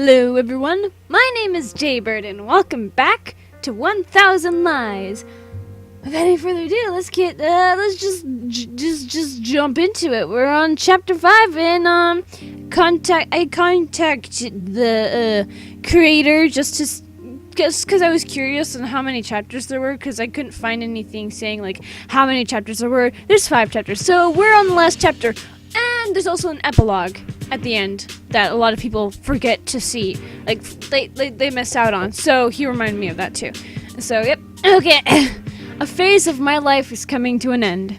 Hello everyone, my name is Jaybird and welcome back to 1000 Lies. Without any further ado, let's just jump into it. We're on chapter 5 and I contacted the creator just because I was curious on how many chapters there were, because I couldn't find anything saying like how many chapters there were. There's 5 chapters, so we're on the last chapter, and there's also an epilogue at the end that a lot of people forget to see, like they miss out on. So he reminded me of that too. So yep, okay. A phase of my life is coming to an end.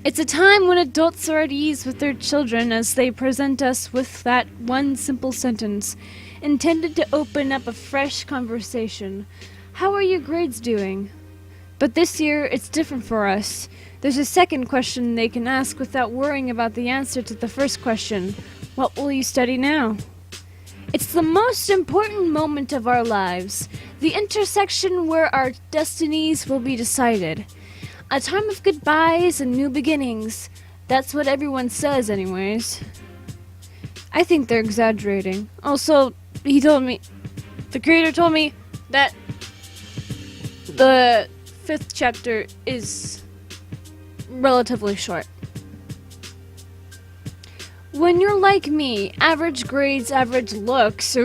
It's a time when adults are at ease with their children as they present us with that one simple sentence, intended to open up a fresh conversation. How are your grades doing? But this year, it's different for us. There's a second question they can ask without worrying about the answer to the first question. What will you study now? It's the most important moment of our lives, the intersection where our destinies will be decided. A time of goodbyes and new beginnings. That's what everyone says anyways. I think they're exaggerating. Also, the creator told me that the 5th chapter is relatively short. When you're like me, average grades, average looks,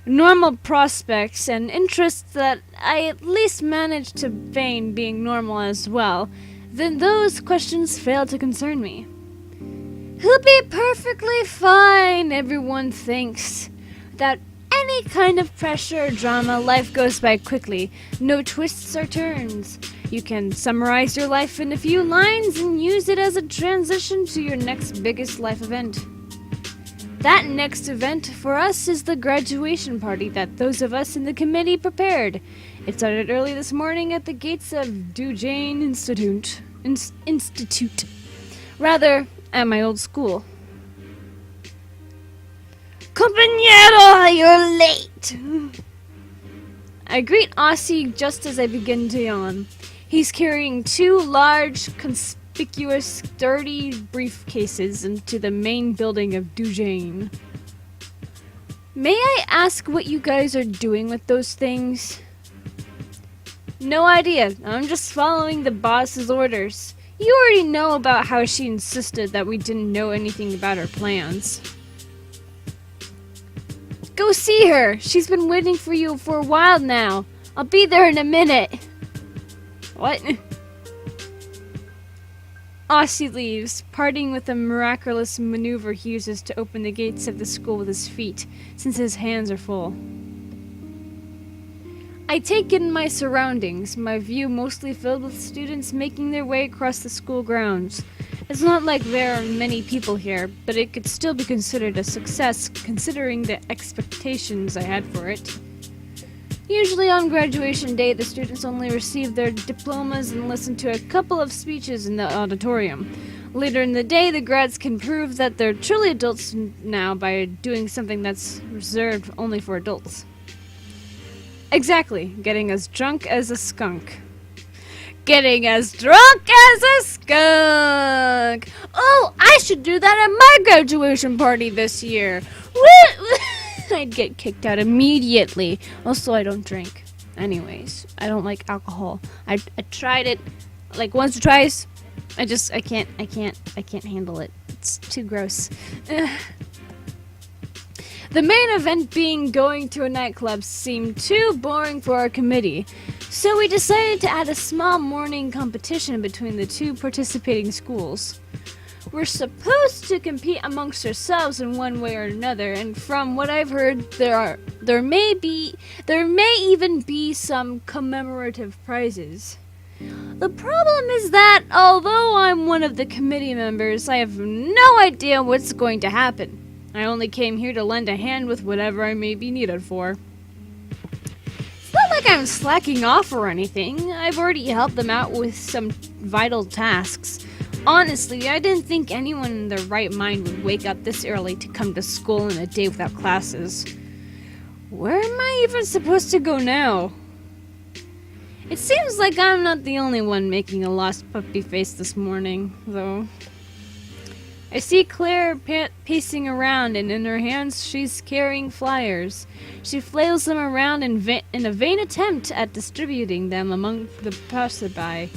normal prospects, and interests that I at least managed to feign being normal as well, then those questions fail to concern me. He'll be perfectly fine, everyone thinks. Without any kind of pressure or drama, life goes by quickly. No twists or turns. You can summarize your life in a few lines and use it as a transition to your next biggest life event. That next event for us is the graduation party that those of us in the committee prepared. It started early this morning at the gates of Dujain Institute. Rather, at my old school. Compañero, you're late! I greet Aussie just as I begin to yawn. He's carrying 2 large, conspicuous, dirty briefcases into the main building of Dujain. May I ask what you guys are doing with those things? No idea. I'm just following the boss's orders. You already know about how she insisted that we didn't know anything about her plans. Go see her! She's been waiting for you for a while now. I'll be there in a minute. What? Aussie leaves, parting with a miraculous maneuver he uses to open the gates of the school with his feet, since his hands are full. I take in my surroundings, my view mostly filled with students making their way across the school grounds. It's not like there are many people here, but it could still be considered a success considering the expectations I had for it. Usually on graduation day, the students only receive their diplomas and listen to a couple of speeches in the auditorium. Later in the day, the grads can prove that they're truly adults now by doing something that's reserved only for adults. Exactly, getting as drunk as a skunk. Getting as drunk as a skunk! Oh, I should do that at my graduation party this year! I'd get kicked out immediately. Also, I don't drink. Anyways, I don't like alcohol. I tried it like once or twice. I can't handle it. It's too gross. The main event being going to a nightclub seemed too boring for our committee, so we decided to add a small morning competition between the 2 participating schools. We're supposed to compete amongst ourselves in one way or another, and from what I've heard, there may even be some commemorative prizes. The problem is that, although I'm one of the committee members, I have no idea what's going to happen. I only came here to lend a hand with whatever I may be needed for. It's not like I'm slacking off or anything. I've already helped them out with some vital tasks. Honestly, I didn't think anyone in their right mind would wake up this early to come to school in a day without classes. Where am I even supposed to go now? It seems like I'm not the only one making a lost puppy face this morning, though. I see Claire pacing around, and in her hands she's carrying flyers. She flails them around in a vain attempt at distributing them among the passerby.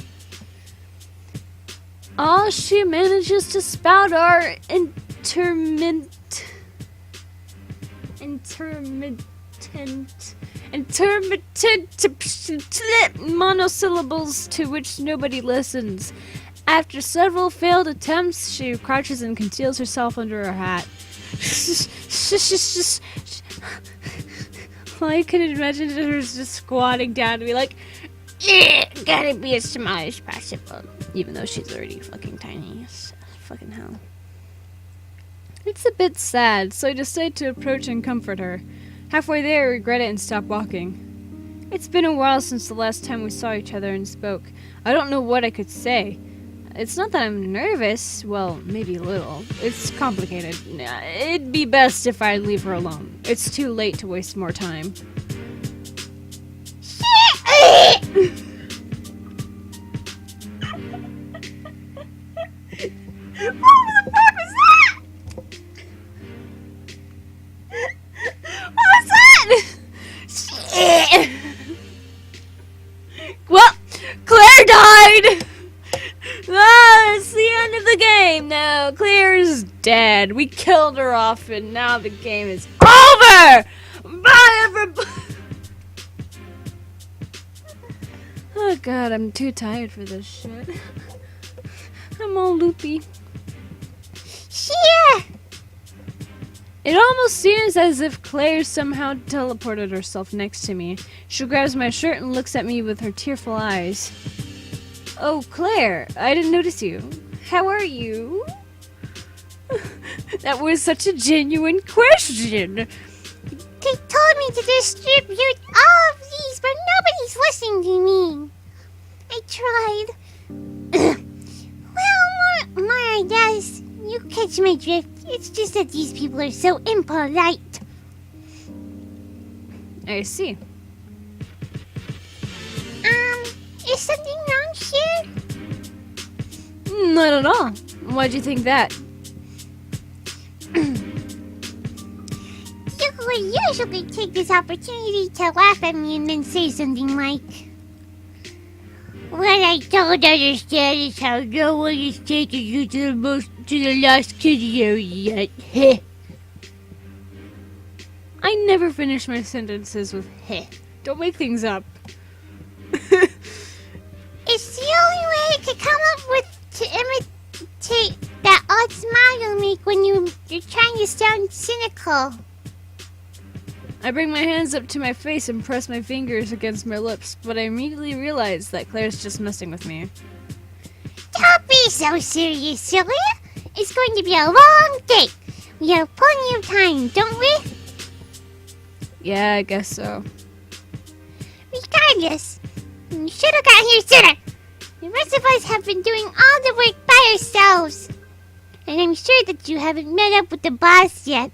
All she manages to spout are intermittent monosyllables to which nobody listens. After several failed attempts, she crouches and conceals herself under her hat. All I can imagine is her just squatting down to be like, gotta be as small as possible. Even though she's already fucking tiny. Fucking hell. It's a bit sad, so I decide to approach and comfort her. Halfway there, I regret it and stop walking. It's been a while since the last time we saw each other and spoke. I don't know what I could say. It's not that I'm nervous. Well, maybe a little. It's complicated. It'd be best if I leave her alone. It's too late to waste more time. What the fuck was that? What was that? Shit. Well, Claire died! Ah, it's the end of the game now. Claire's dead. We killed her off, and now the game is over! Bye, everybody! Oh god, I'm too tired for this shit. I'm all loopy. Yeah. It almost seems as if Claire somehow teleported herself next to me. She grabs my shirt and looks at me with her tearful eyes. Oh, Claire, I didn't notice you. How are you? That was such a genuine question. They told me to distribute all of these, but nobody's listening to me. I tried. Well, more I guess. You catch my drift. It's just that these people are so impolite. I see. Is something wrong here? Not at all. Why'd you think that? You would usually take this opportunity to laugh at me and then say something like, "What I don't understand is how no one has taken you to the last kitty area yet." I never finish my sentences with heh. Don't make things up. It's the only way I could come up with to imitate that odd smile you make when you're trying to sound cynical. I bring my hands up to my face and press my fingers against my lips, but I immediately realize that Claire's just messing with me. Don't be so serious, silly. It's going to be a long day. We have plenty of time, don't we? Yeah, I guess so. Regardless, you should have got here sooner. The rest of us have been doing all the work by ourselves. And I'm sure that you haven't met up with the boss yet.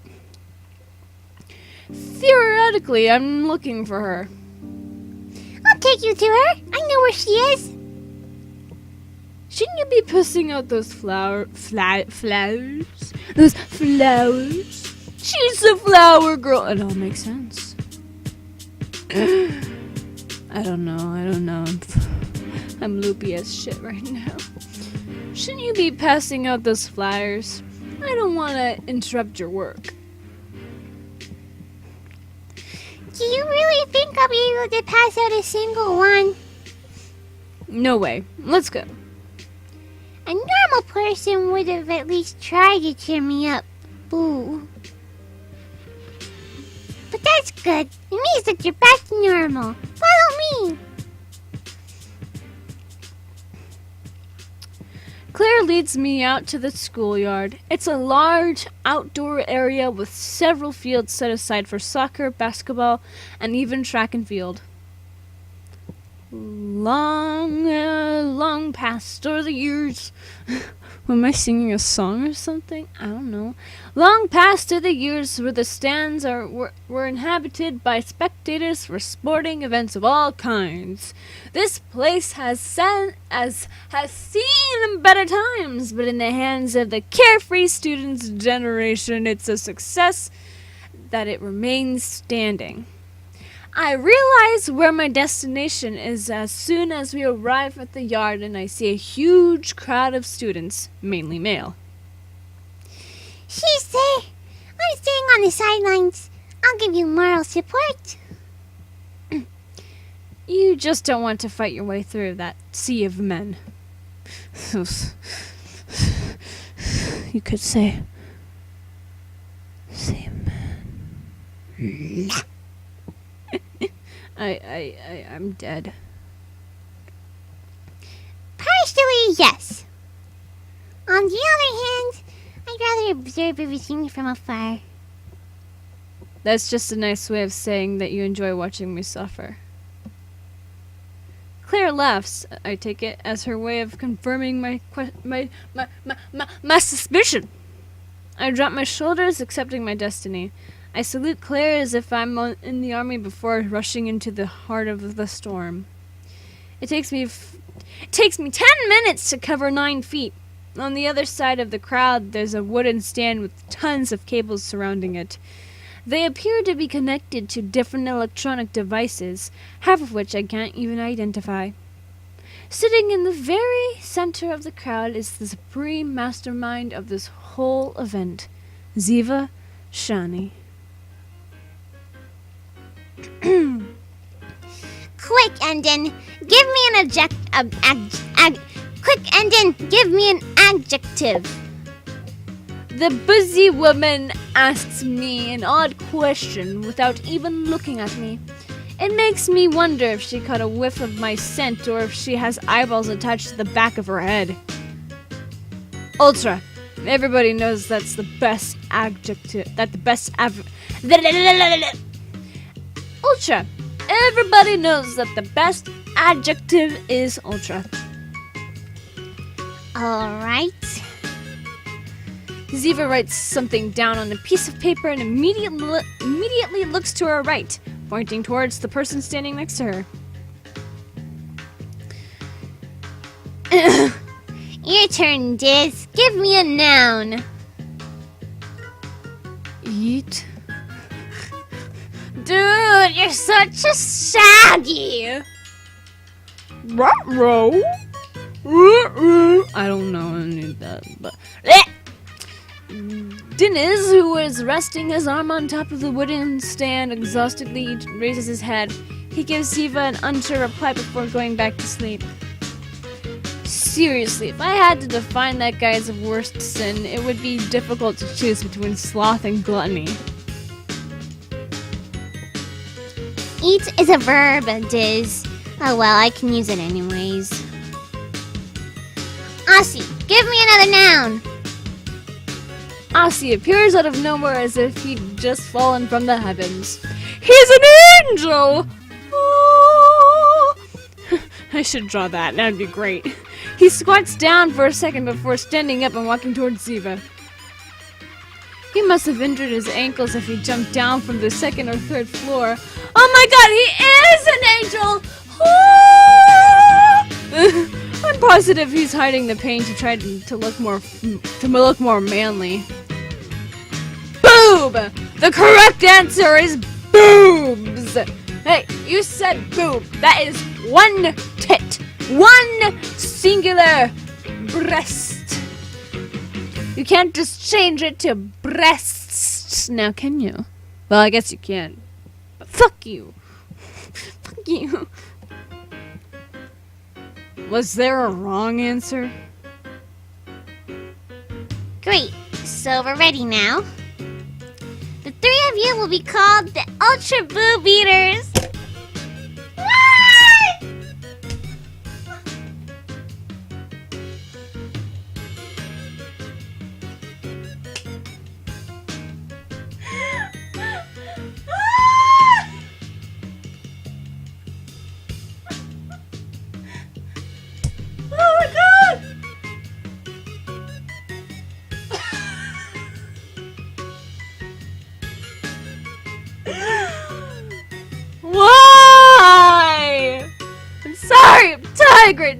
Theoretically, I'm looking for her. I'll take you to her. I know where she is. Shouldn't you be pussing out those flowers? Those flowers? She's a flower girl. It all makes sense. I don't know. I'm loopy as shit right now. Shouldn't you be passing out those flyers? I don't want to interrupt your work. Do you really think I'll be able to pass out a single one? No way. Let's go. A normal person would have at least tried to cheer me up. Boo. But that's good. It means that you're back to normal. Follow me. Claire leads me out to the schoolyard. It's a large outdoor area with several fields set aside for soccer, basketball, and even track and field. Long past are the years Am I singing a song or something? I don't know. Long past are the years where the stands were inhabited by spectators for sporting events of all kinds. This place has seen better times, but in the hands of the carefree students' generation, it's a success that it remains standing. I realize where my destination is as soon as we arrive at the yard and I see a huge crowd of students, mainly male. She's there. I'm staying on the sidelines. I'll give you moral support. You just don't want to fight your way through that sea of men. You could say, sea of men. I'm dead. Partially, yes. On the other hand, I'd rather observe everything from afar. That's just a nice way of saying that you enjoy watching me suffer. Claire laughs, I take it, as her way of confirming my suspicion. I drop my shoulders, accepting my destiny. I salute Claire as if I'm in the army before rushing into the heart of the storm. It takes me 10 minutes to cover 9 feet. On the other side of the crowd, there's a wooden stand with tons of cables surrounding it. They appear to be connected to different electronic devices, half of which I can't even identify. Sitting in the very center of the crowd is the supreme mastermind of this whole event, Ziva Shani. Quick, Endon, give me an quick, Endon, give me an adjective. The busy woman asks me an odd question without even looking at me. It makes me wonder if she caught a whiff of my scent or if she has eyeballs attached to the back of her head. Ultra. Everybody knows that's the best adjective. Ultra. Everybody knows that the best adjective is ultra. Alright. Ziva writes something down on a piece of paper and immediately looks to her right, pointing towards the person standing next to her. Your turn, Diz. Give me a noun. Eat. Dude, you're such a saggy. Ruh-roh. I don't know any of that, but... Deniz, who is resting his arm on top of the wooden stand, exhaustedly raises his head. He gives Ziva an unsure reply before going back to sleep. Seriously, if I had to define that guy's worst sin, it would be difficult to choose between sloth and gluttony. Eat is a verb, Diz. Oh well, I can use it anyways. Aussie, give me another noun. Aussie appears out of nowhere as if he'd just fallen from the heavens. He's an angel! Oh. I should draw that, that'd be great. He squats down for a second before standing up and walking towards Ziva. He must have injured his ankles if he jumped down from the second or third floor. Oh my god, he is an angel! Oh! I'm positive he's hiding the pain to try to look more manly. Boob! The correct answer is boobs! Hey, you said boob. That is one tit. One singular breast. You can't just change it to breasts now, can you? Well, I guess you can. But fuck you. Fuck you. Was there a wrong answer? Great, so we're ready now. The three of you will be called the Ultra Boob Eaters.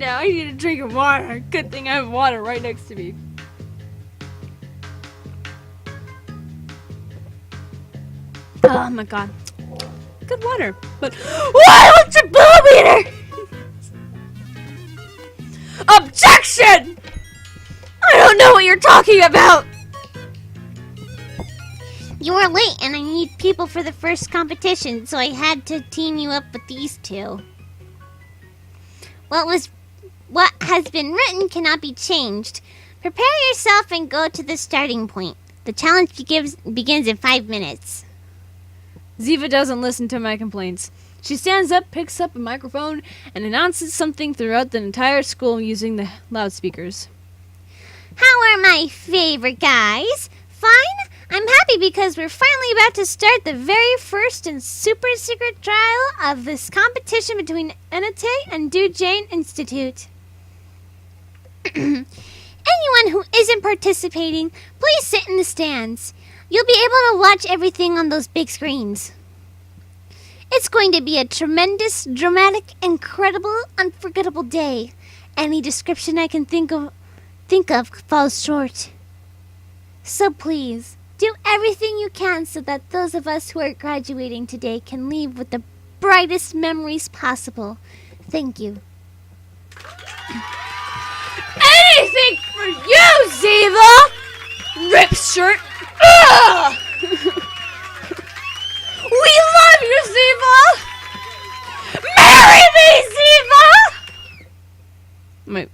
now. I need a drink of water. Good thing I have water right next to me. Oh my god. Good water. But why what's a boob eater? Objection! I don't know what you're talking about. You were late and I need people for the first competition, so I had to team you up with these two. What has been written cannot be changed. Prepare yourself and go to the starting point. The challenge begins in 5 minutes. Ziva doesn't listen to my complaints. She stands up, picks up a microphone, and announces something throughout the entire school using the loudspeakers. How are my favorite guys? Fine? I'm happy because we're finally about to start the very first and super secret trial of this competition between Enate and Dujane Institute. Anyone who isn't participating, please sit in the stands. You'll be able to watch everything on those big screens. It's going to be a tremendous, dramatic, incredible, unforgettable day. Any description I can think of falls short. So please, do everything you can so that those of us who are graduating today can leave with the brightest memories possible. Thank you. Anything for you, Ziva! Rip shirt. Ugh! We love you, Ziva! Marry me, Ziva! My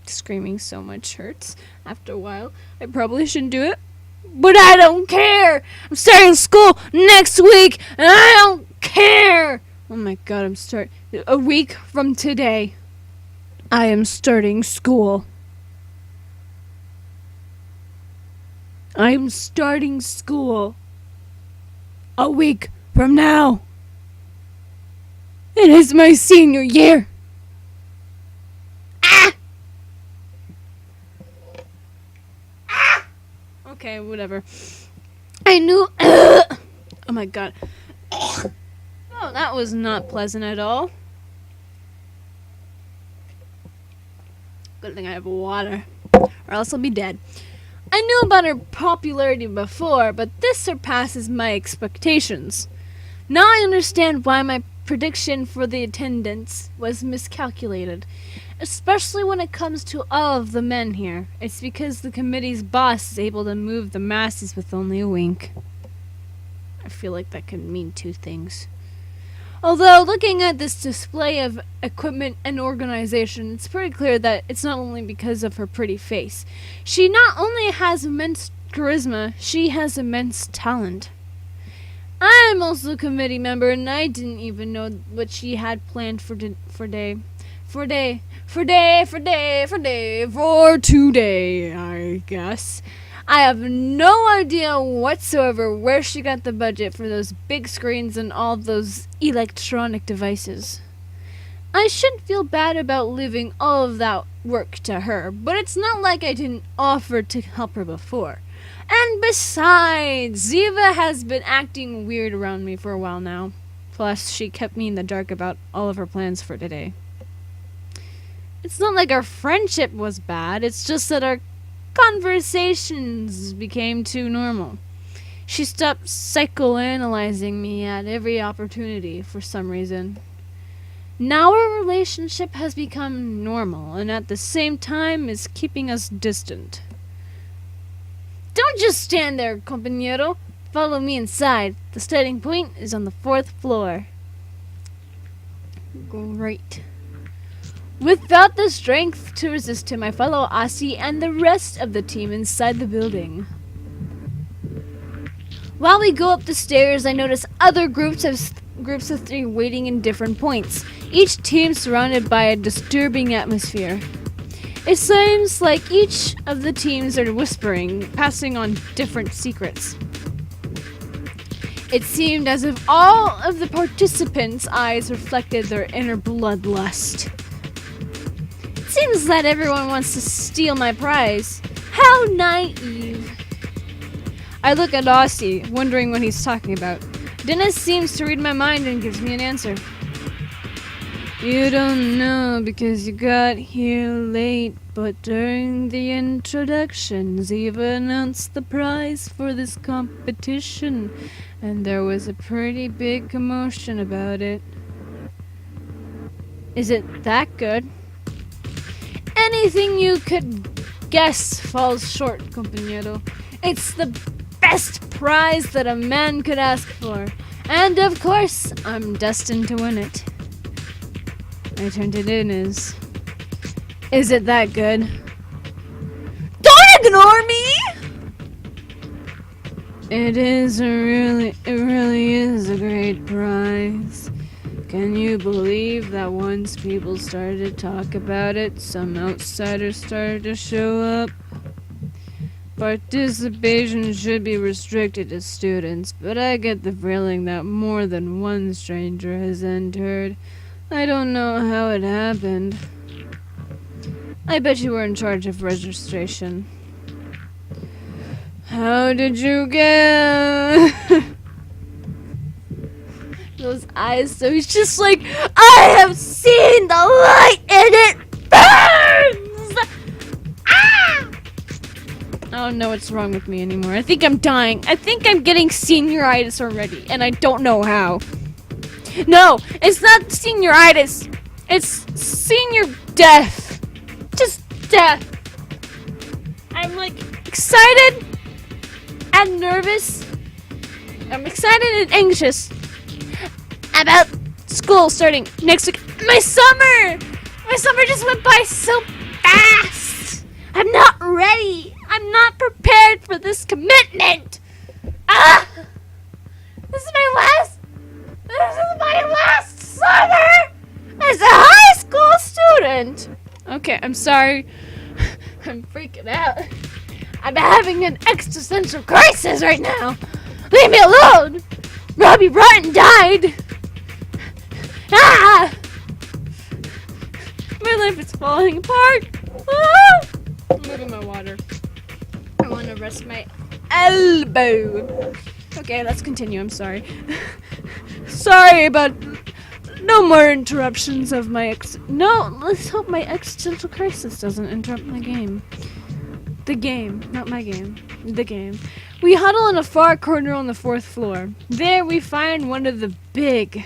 screaming so much hurts. After a while, I probably shouldn't do it. But I don't care! I'm starting school next week, and I don't care! Oh my god, a week from today, I am starting school. I'm starting school. A week from now. It is my senior year. Ah! Ah! Okay, whatever. I knew. Oh my god. Oh, that was not pleasant at all. Good thing I have water, or else I'll be dead. I knew about her popularity before, but this surpasses my expectations. Now I understand why my prediction for the attendance was miscalculated, especially when it comes to all of the men here. It's because the committee's boss is able to move the masses with only a wink. I feel like that could mean two things. Although, looking at this display of equipment and organization, it's pretty clear that it's not only because of her pretty face. She not only has immense charisma, she has immense talent. I'm also a committee member, and I didn't even know what she had planned for today, I guess. I have no idea whatsoever where she got the budget for those big screens and all those electronic devices. I shouldn't feel bad about leaving all of that work to her, but it's not like I didn't offer to help her before. And besides, Ziva has been acting weird around me for a while now. Plus, she kept me in the dark about all of her plans for today. It's not like our friendship was bad, it's just that our conversations became too normal. She stopped psychoanalyzing me at every opportunity for some reason. Now our relationship has become normal, and at the same time is keeping us distant. Don't just stand there, compañero. Follow me inside. The starting point is on the 4th floor. Great. Without the strength to resist him, I follow Asi and the rest of the team inside the building. While we go up the stairs, I notice other groups of 3 waiting in different points, each team surrounded by a disturbing atmosphere. It seems like each of the teams are whispering, passing on different secrets. It seemed as if all of the participants' eyes reflected their inner bloodlust. Seems that everyone wants to steal my prize. How naive. I look at Aussie, wondering what he's talking about. Dennis seems to read my mind and gives me an answer. You don't know because you got here late, but during the introduction, Ziva announced the prize for this competition, and there was a pretty big commotion about it. Is it that good? Anything you could guess falls short, compañero. It's the best prize that a man could ask for, and of course, I'm destined to win it. I turned it in as... Is it that good? Don't ignore me! It really is a great prize. Can you believe that once people started to talk about it, some outsiders started to show up? Participation should be restricted to students, but I get the feeling that more than one stranger has entered. I don't know how it happened. I bet you were in charge of registration. How did you get... Those eyes, so he's just like, I have seen the light and it burns! Ah! I don't know what's wrong with me anymore. I think I'm dying. I think I'm getting senioritis already, and I don't know how. No, it's not senioritis. It's senior death. Just death. I'm like excited and nervous. I'm excited and anxious about school starting next week. My summer just went by so fast. I'm not ready. I'm not prepared for this commitment. Ah! This is my last summer as a high school student. Okay, I'm sorry. I'm freaking out. I'm having an existential crisis right now. Leave me alone. Robbie Rotten died. Ah! My life is falling apart. Ah! I'm moving my water. I want to rest my elbow. Okay, let's continue. I'm sorry. Sorry, but no more interruptions of my No, let's hope my existential crisis doesn't interrupt my game. The game, not my game. The game. We huddle in a far corner on the 4th floor. There we find one of the big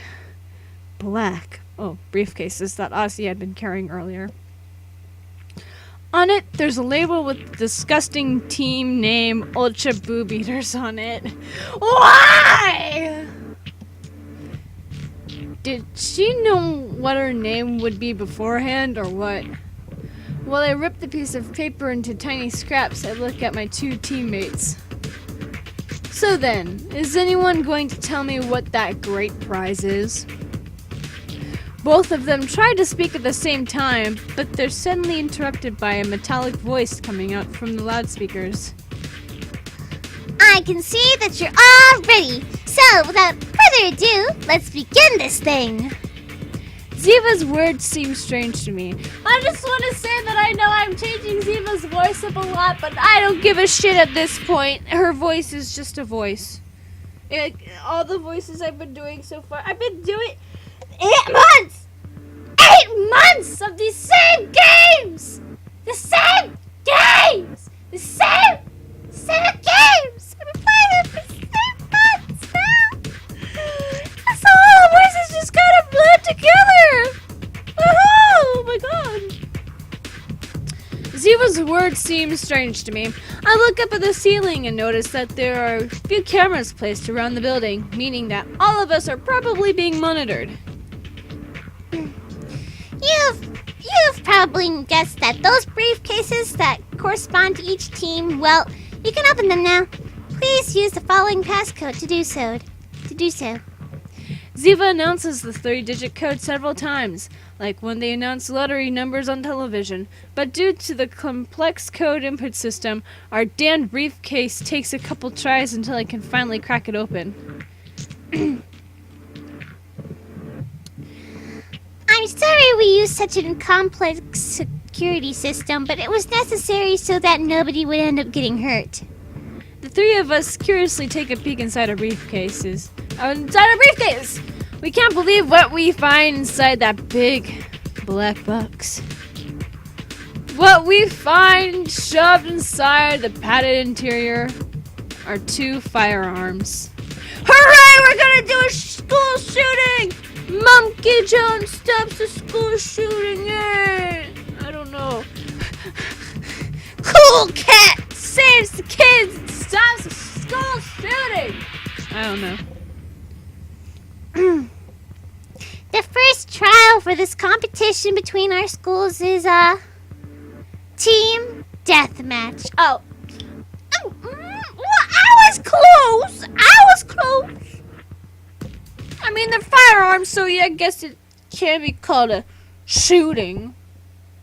black briefcases that Ozzy had been carrying earlier. On it, there's a label with disgusting team name Ultra Boob Eaters on it. Why? Did she know what her name would be beforehand, or what? While I rip the piece of paper into tiny scraps, I look at my 2 teammates. So then, is anyone going to tell me what that great prize is? Both of them try to speak at the same time, but they're suddenly interrupted by a metallic voice coming out from the loudspeakers. I can see that you're all ready. So, without further ado, let's begin this thing. Ziva's words seem strange to me. I just want to say that I know I'm changing Ziva's voice up a lot, but I don't give a shit at this point. Her voice is just a voice. All the voices I've been doing so far, I've been doing 8 months! 8 months of these same games! The same games! The same games! I've been playing them for 6 months now! So all the voices just kind of blend together! Oh my god! Ziva's words seem strange to me. I look up at the ceiling and notice that there are a few cameras placed around the building, meaning that all of us are probably being monitored. You've probably guessed that those briefcases that correspond to each team, well, you can open them now. Please use the following passcode to do so. Ziva announces the 3-digit code several times, like when they announce lottery numbers on television. But due to the complex code input system, our damned briefcase takes a couple tries until I can finally crack it open. I'm sorry we used such a complex security system, but it was necessary so that nobody would end up getting hurt. The 3 of us curiously take a peek inside our briefcases. We can't believe what we find inside that big black box. What we find shoved inside the padded interior are 2 firearms. Hooray! We're gonna do a school shooting! Monkey Jones stops the school shooting! Yay! I don't know. Cool Cat saves the kids and stops the school shooting! I don't know. The first trial for this competition between our schools is a team deathmatch. Oh. I was close. I mean, they're firearms, so yeah, I guess it can be called a shooting.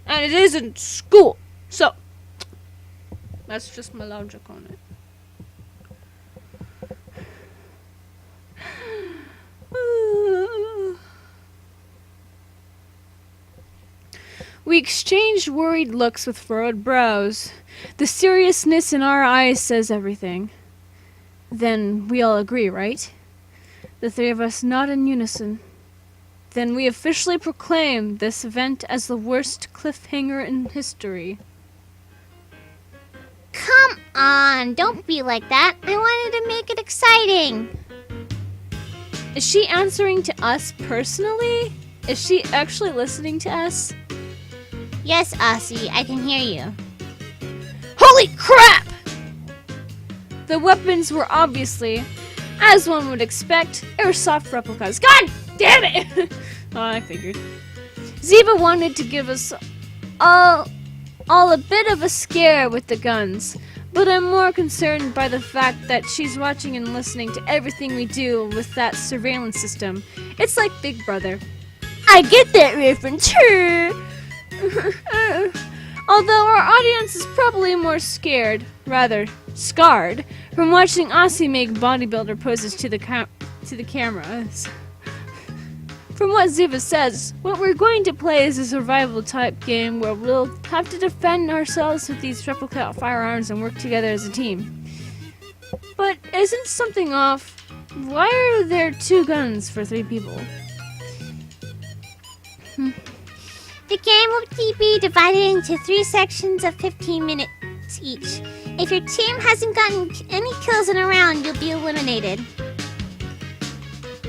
And it isn't school. So, that's just my logic on it. We exchanged worried looks with furrowed brows. The seriousness in our eyes says everything. Then we all agree, right? The 3 of us nod in unison. Then we officially proclaim this event as the worst cliffhanger in history. Come on, don't be like that. I wanted to make it exciting. Is she answering to us personally? Is she actually listening to us? Yes, Aussie, I can hear you. Holy crap! The weapons were obviously, as one would expect, airsoft replicas. God damn it! Oh, I figured. Ziva wanted to give us all a bit of a scare with the guns, but I'm more concerned by the fact that she's watching and listening to everything we do with that surveillance system. It's like Big Brother. I get that reference. Although our audience is probably more scared, rather scarred, from watching Aussie make bodybuilder poses to the cameras. From what Ziva says, what we're going to play is a survival type game where we'll have to defend ourselves with these replica firearms and work together as a team. But isn't something off? Why are there 2 guns for 3 people? The game will be divided into 3 sections of 15 minutes each. If your team hasn't gotten any kills in a round, you'll be eliminated.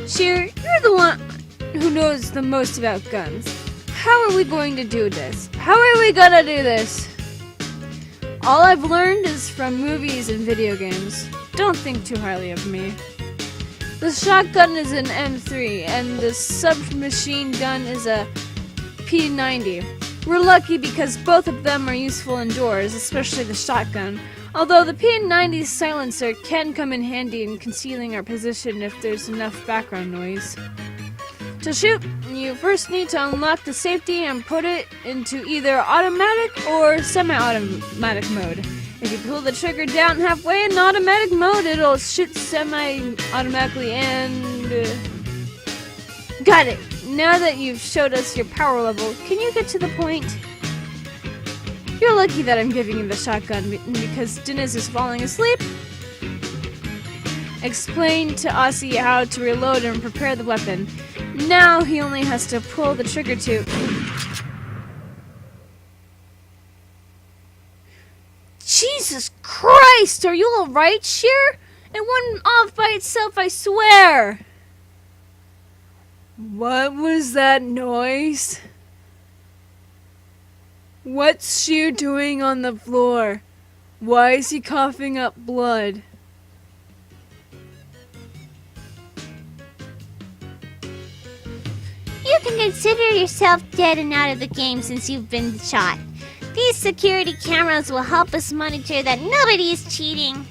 Sheer, you're the one who knows the most about guns. How are we going to do this? How are we gonna do this? All I've learned is from movies and video games. Don't think too highly of me. The shotgun is an M3, and the submachine gun is a P90. We're lucky because both of them are useful indoors, especially the shotgun. Although the P90's silencer can come in handy in concealing our position if there's enough background noise. To shoot, you first need to unlock the safety and put it into either automatic or semi-automatic mode. If you pull the trigger down halfway in automatic mode, it'll shoot semi-automatically and... Got it! Now that you've showed us your power level, can you get to the point? You're lucky that I'm giving you the shotgun because Dennis is falling asleep. Explain to Aussie how to reload and prepare the weapon. Now he only has to pull the trigger to... Jesus Christ! Are you alright, Sheer? It went off by itself, I swear! What was that noise? What's Sheer doing on the floor? Why is he coughing up blood? You can consider yourself dead and out of the game since you've been shot. These security cameras will help us monitor that nobody is cheating.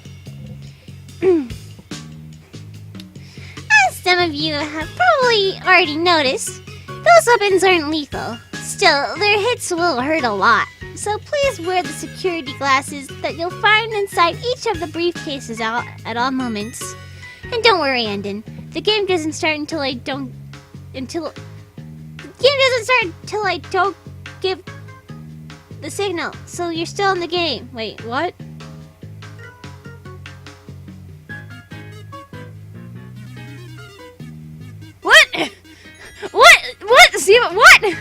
As some of you have probably already noticed, those weapons aren't lethal. Still, their hits will hurt a lot. So please wear the security glasses that you'll find inside each of the briefcases at all moments. And don't worry, Endon. The game doesn't start until I don't give the signal. So you're still in the game. Wait, what? What? See what?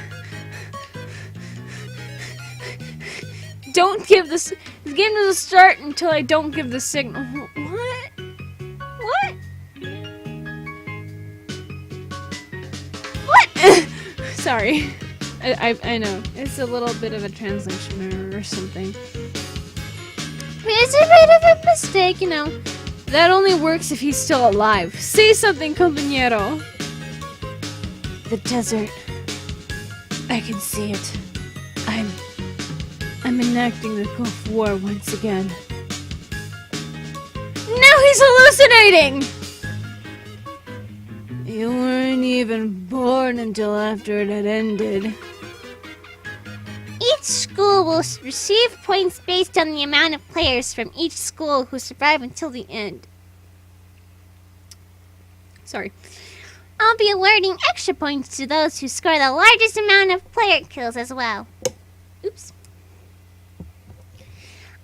Don't give this game doesn't start until I don't give the signal. What? What? What? Sorry. I know. It's a little bit of a translation error or something. It's a bit of a mistake, you know. That only works if he's still alive. Say something, compañero. The desert. I can see it. I'm enacting the Gulf War once again. Now he's hallucinating! You weren't even born until after it had ended. Each school will receive points based on the amount of players from each school who survive until the end. Sorry. I'll be awarding extra points to those who score the largest amount of player kills as well. Oops.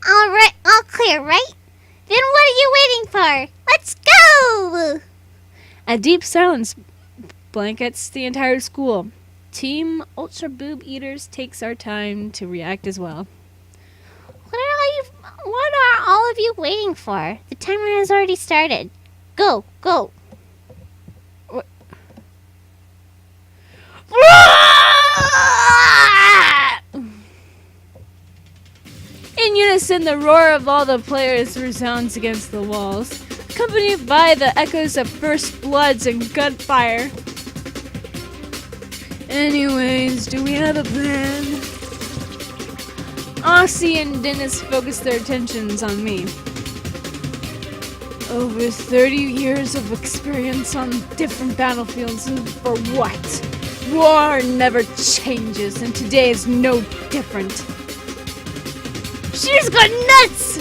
All clear, right? Then what are you waiting for? Let's go! A deep silence blankets the entire school. Team Ultra Boob Eaters takes our time to react as well. What are all of you waiting for? The timer has already started. Go, go. What? In unison, the roar of all the players resounds against the walls, accompanied by the echoes of first bloods and gunfire. Anyways, do we have a plan? Aussie and Dennis focus their attentions on me. Over 30 years of experience on different battlefields, and for what? War never changes, and today is no different. She's got nuts!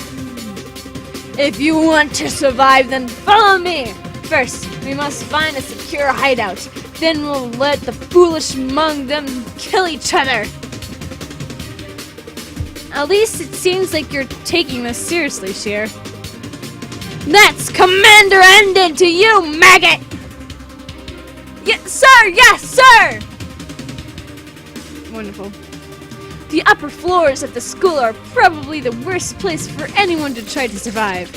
If you want to survive, then follow me! First, we must find a secure hideout. Then we'll let the foolish among them kill each other. At least it seems like you're taking this seriously, Cher. That's Commander Ended to you, maggot! Yes, sir! Yes, sir! Wonderful. The upper floors of the school are probably the worst place for anyone to try to survive.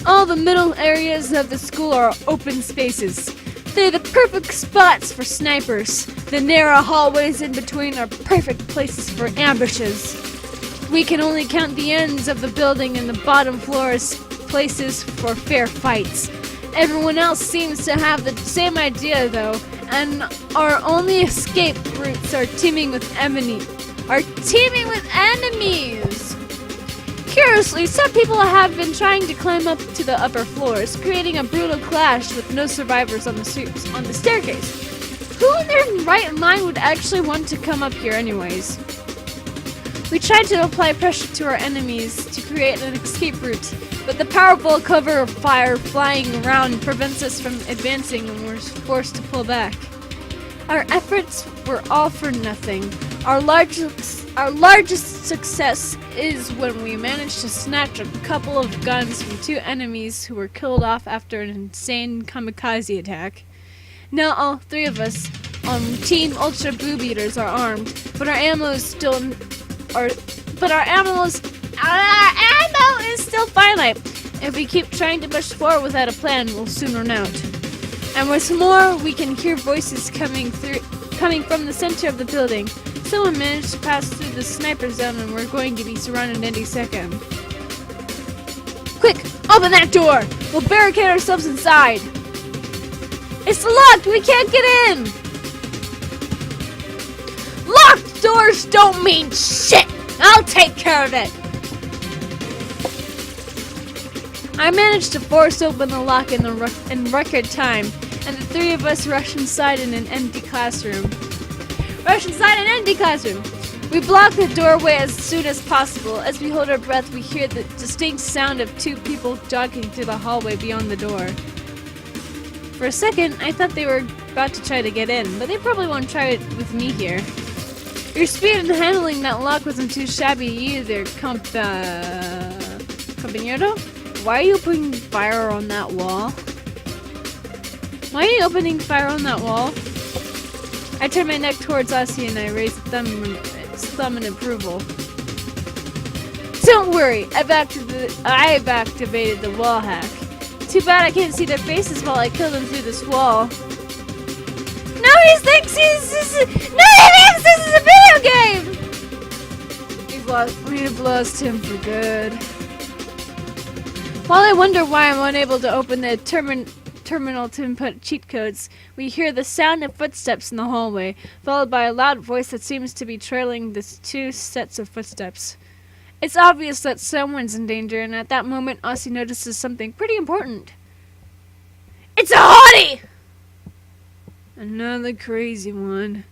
All the middle areas of the school are open spaces. They're the perfect spots for snipers. The narrow hallways in between are perfect places for ambushes. We can only count the ends of the building and the bottom floors places for fair fights. Everyone else seems to have the same idea though, and our only escape routes are teaming with enemies. Curiously, some people have been trying to climb up to the upper floors, creating a brutal clash with no survivors on the staircase. Who in their right mind would actually want to come up here anyways? We tried to apply pressure to our enemies to create an escape route, but the powerful cover of fire flying around prevents us from advancing and we're forced to pull back. Our efforts were all for nothing. Our largest success is when we managed to snatch a couple of guns from two enemies who were killed off after an insane kamikaze attack. Now all three of us on Team Ultra Boob Eaters are armed, but our ammo is still finite. If we keep trying to push forward without a plan, we'll soon run out. And what's more, we can hear voices coming from the center of the building. Someone managed to pass through the sniper zone and we're going to be surrounded any second. Quick, open that door! We'll barricade ourselves inside. It's locked! We can't get in! Locked doors don't mean shit! I'll take care of it! I managed to force open the lock in record time, and the three of us rush inside in an empty classroom. We block the doorway as soon as possible. As we hold our breath, we hear the distinct sound of two people jogging through the hallway beyond the door. For a second, I thought they were about to try to get in, but they probably won't try it with me here. Your speed in handling that lock wasn't too shabby either, compañero? Why are you opening fire on that wall? I turn my neck towards Aussie and I raise thumb in approval. Don't worry, I've activated the wall hack. Too bad I can't see their faces while I kill them through this wall. No, he thinks this is a video game! We've lost him for good. While I wonder why I'm unable to open the terminal to input cheat codes, we hear the sound of footsteps in the hallway, followed by a loud voice that seems to be trailing the two sets of footsteps. It's obvious that someone's in danger, and at that moment, Aussie notices something pretty important. It's a hottie! Another crazy one.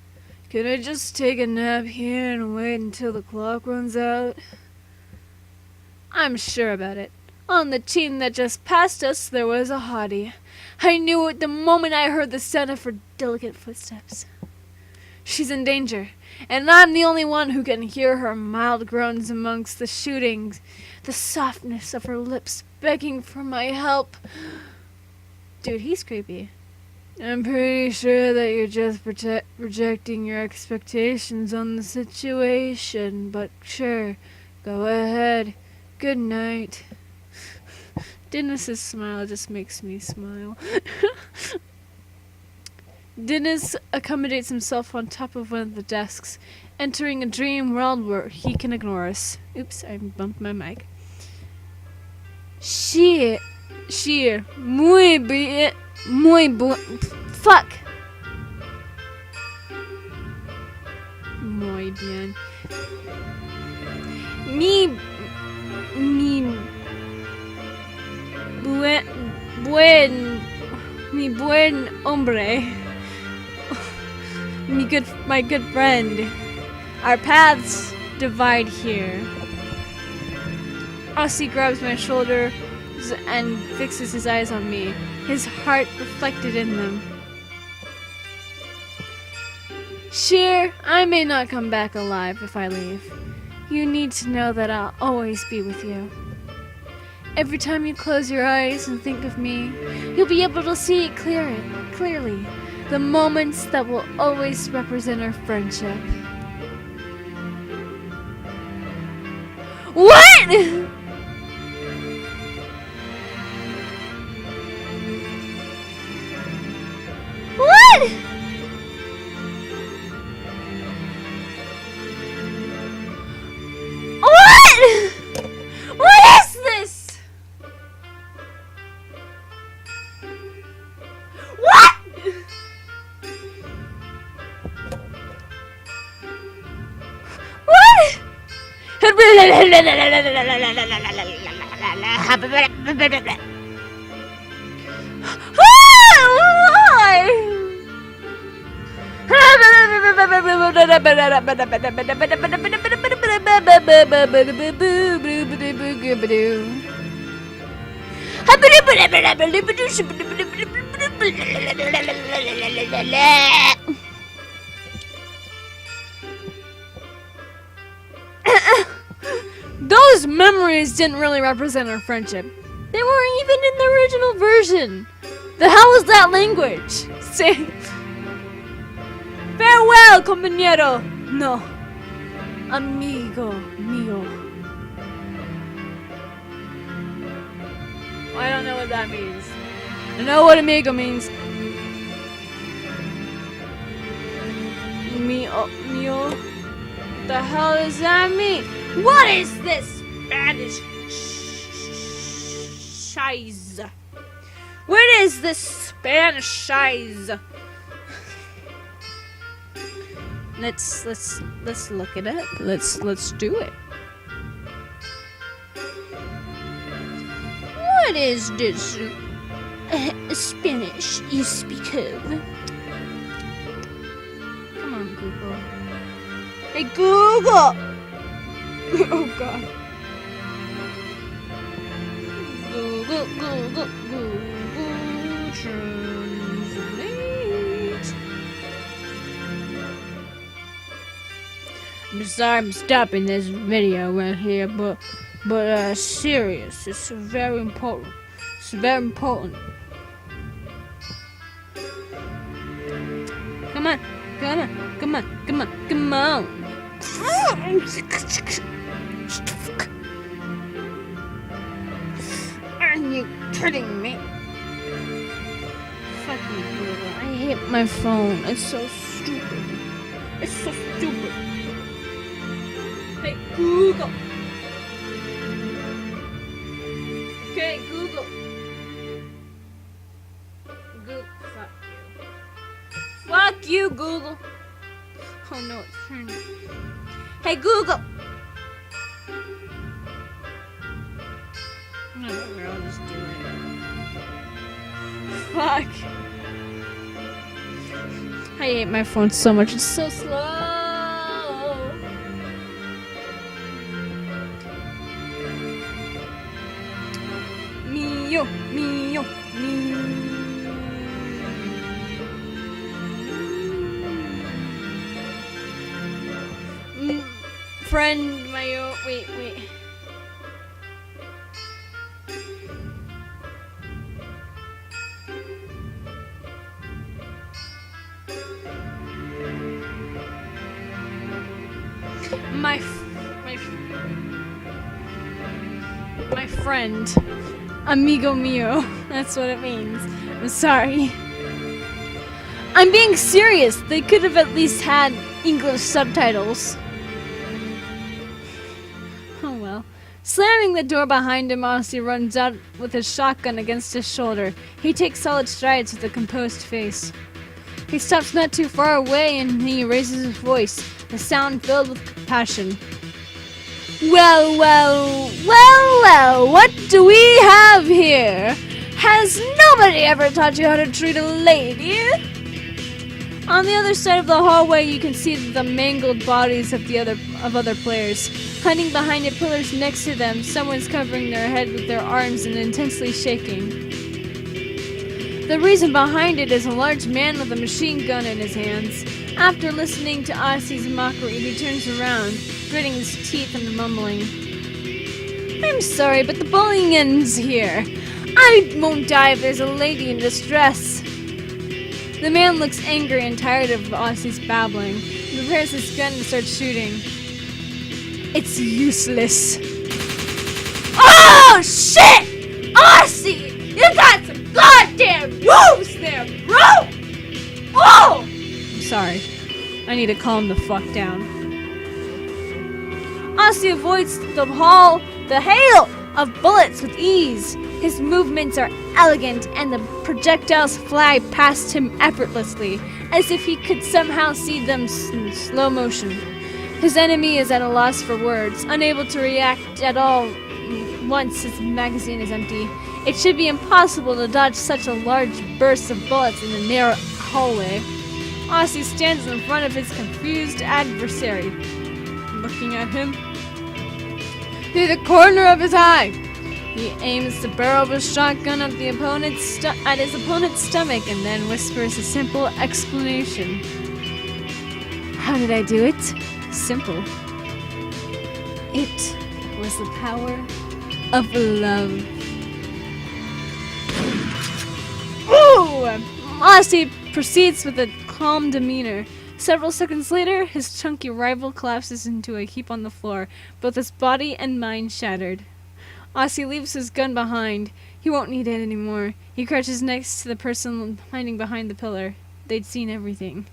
Can I just take a nap here and wait until the clock runs out? I'm sure about it. On the team that just passed us, there was a hottie. I knew it the moment I heard the sound of her delicate footsteps. She's in danger, and I'm the only one who can hear her mild groans amongst the shootings, the softness of her lips begging for my help. Dude, he's creepy. I'm pretty sure that you're just projecting your expectations on the situation, but sure, go ahead. Good night. Dennis's smile just makes me smile. Dennis accommodates himself on top of one of the desks, entering a dream world where he can ignore us. Oops, I bumped my mic. Fuck. Muy bien. Mi buen hombre. My good friend. Our paths divide here. Aussie grabs my shoulder and fixes his eyes on me, his heart reflected in them. Sheer, I may not come back alive if I leave. You need to know that I'll always be with you. Every time you close your eyes and think of me, you'll be able to see it clearly. The moments that will always represent our friendship. What?! What?! What?! What is this?! What?! What?! Those memories didn't really represent our friendship. They weren't even in the original version. The hell is that language? Say, farewell, compañero. No, amigo mío. I don't know what that means. I know what amigo means. Mío. What the hell does that mean? What is this Spanish shiz? What is this Spanish shiz? Let's look it up. Let's do it. What is this Spanish you speak of? Come on, Google. Hey, Google! Oh, God. Google, translate. I'm sorry I'm stopping this video right here, but serious, it's very important. It's very important. Come on, Come on. Are you kidding me? Fucking Google. I hate my phone. It's so stupid. Hey, Google. Okay, Google. Fuck you, Google. Oh no, it's turning. Hey, Google. Whatever, I'll just do it. Fuck. I hate my phone so much. It's so slow. Mio. Friend, wait. My friend, amigo mio. That's what it means. I'm sorry. I'm being serious. They could have at least had English subtitles. Oh well. Slamming the door behind him, Aussie runs out with his shotgun against his shoulder. He takes solid strides with a composed face. He stops not too far away and he raises his voice, the sound filled with passion. Well, what do we have here? Has nobody ever taught you how to treat a lady? On the other side of the hallway, you can see the mangled bodies of other players. Hiding behind the pillars next to them, someone's covering their head with their arms and intensely shaking. The reason behind it is a large man with a machine gun in his hands. After listening to Ossie's mockery, he turns around, gritting his teeth and mumbling. I'm sorry, but the bullying ends here. I won't die if there's a lady in distress. The man looks angry and tired of Ossie's babbling. He prepares his gun and starts shooting. It's useless. Oh, shit! Ossie! You got some goddamn moves there, bro! Oh! I'm sorry. I need to calm the fuck down. Ossie avoids the hail of bullets with ease. His movements are elegant and the projectiles fly past him effortlessly, as if he could somehow see them in slow motion. His enemy is at a loss for words, unable to react at all once his magazine is empty. It should be impossible to dodge such a large burst of bullets in a narrow hallway. Ossie stands in front of his confused adversary, looking at him through the corner of his eye. He aims the barrel of his shotgun at his opponent's stomach and then whispers a simple explanation. How did I do it? Simple. It was the power of love. Ooh! Ossie proceeds with a calm demeanor. Several seconds later, his chunky rival collapses into a heap on the floor, both his body and mind shattered. Ossie leaves his gun behind. He won't need it anymore. He crouches next to the person hiding behind the pillar. They'd seen everything.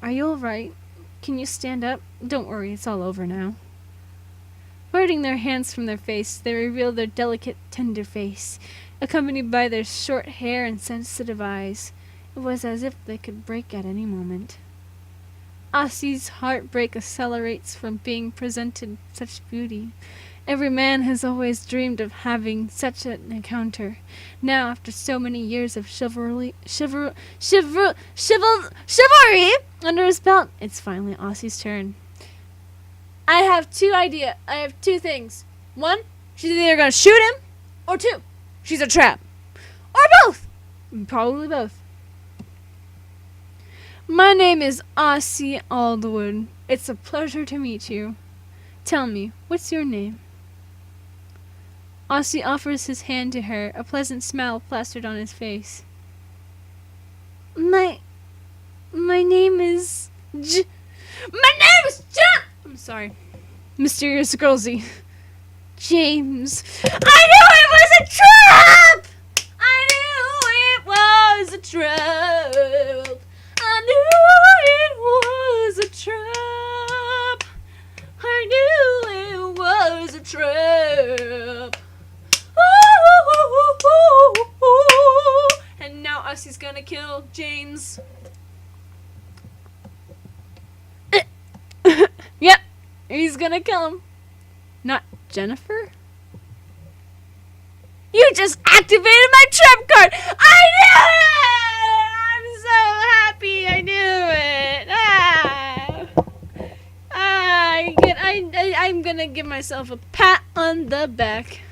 Are you alright? Can you stand up? Don't worry, it's all over now. Parting their hands from their face, they reveal their delicate, tender face, accompanied by their short hair and sensitive eyes. It was as if they could break at any moment. Ossie's heartbreak accelerates from being presented such beauty. Every man has always dreamed of having such an encounter. Now, after so many years of chivalry under his belt, it's finally Ossie's turn. I have two things. One, she's either gonna shoot him, or two, she's a trap. Or both! Probably both. My name is Ossie Aldwood. It's a pleasure to meet you. Tell me, what's your name? Ossie offers his hand to her, a pleasant smile plastered on his face. My My name is My name is I'm sorry. Mysterious Girlsy. James. I knew it was a trap! I knew it was a trap. I knew it was a trap. I knew it was a trap. And now Ussie's gonna kill James. Yep, he's gonna kill him. Not Jennifer? You just activated my trap card! I knew it! I'm so happy I knew it! I'm gonna give myself a pat on the back.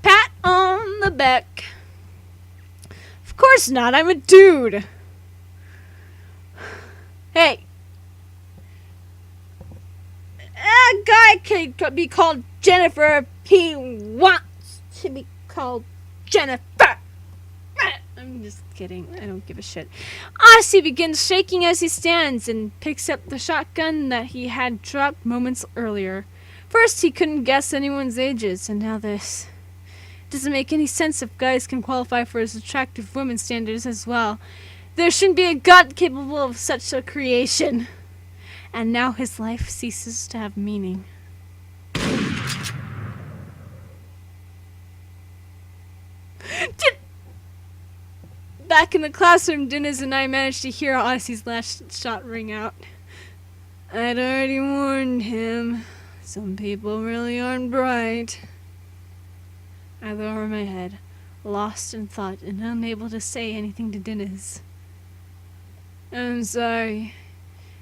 Pat on the back. Of course not, I'm a dude. Hey. A guy could be called Jennifer if he wants to be called Jennifer. I'm just kidding. I don't give a shit. Ossie begins shaking as he stands and picks up the shotgun that he had dropped moments earlier. First, he couldn't guess anyone's ages, and now this. It doesn't make any sense if guys can qualify for his attractive women standards as well. There shouldn't be a god capable of such a creation. And now his life ceases to have meaning. Back in the classroom, Dennis and I managed to hear Ossie's last shot ring out. I'd already warned him. Some people really aren't bright. I lower my head, lost in thought and unable to say anything to Dennis. I'm sorry.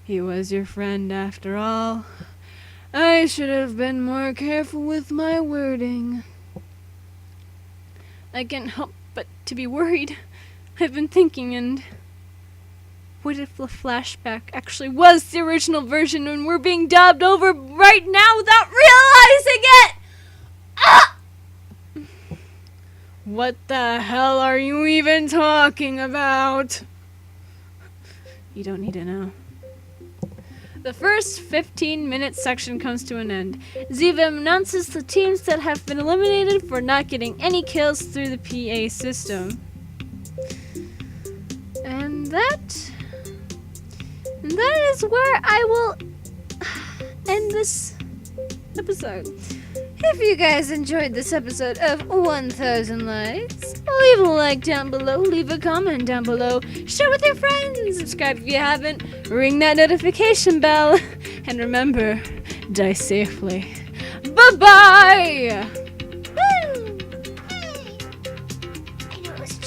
He was your friend after all. I should have been more careful with my wording. I can't help but to be worried. I've been thinking, and what if the flashback actually was the original version and we're being dubbed over right now without realizing it? Ah! What the hell are you even talking about? You don't need to know. The first 15-minute section comes to an end. Ziva announces the teams that have been eliminated for not getting any kills through the PA system. And that is where I will end this episode. If you guys enjoyed this episode of 1000 Likes, leave a like down below, leave a comment down below, share with your friends, and subscribe if you haven't. Ring that notification bell, and remember, die safely. Bye-bye! Woo! Hey. I know it was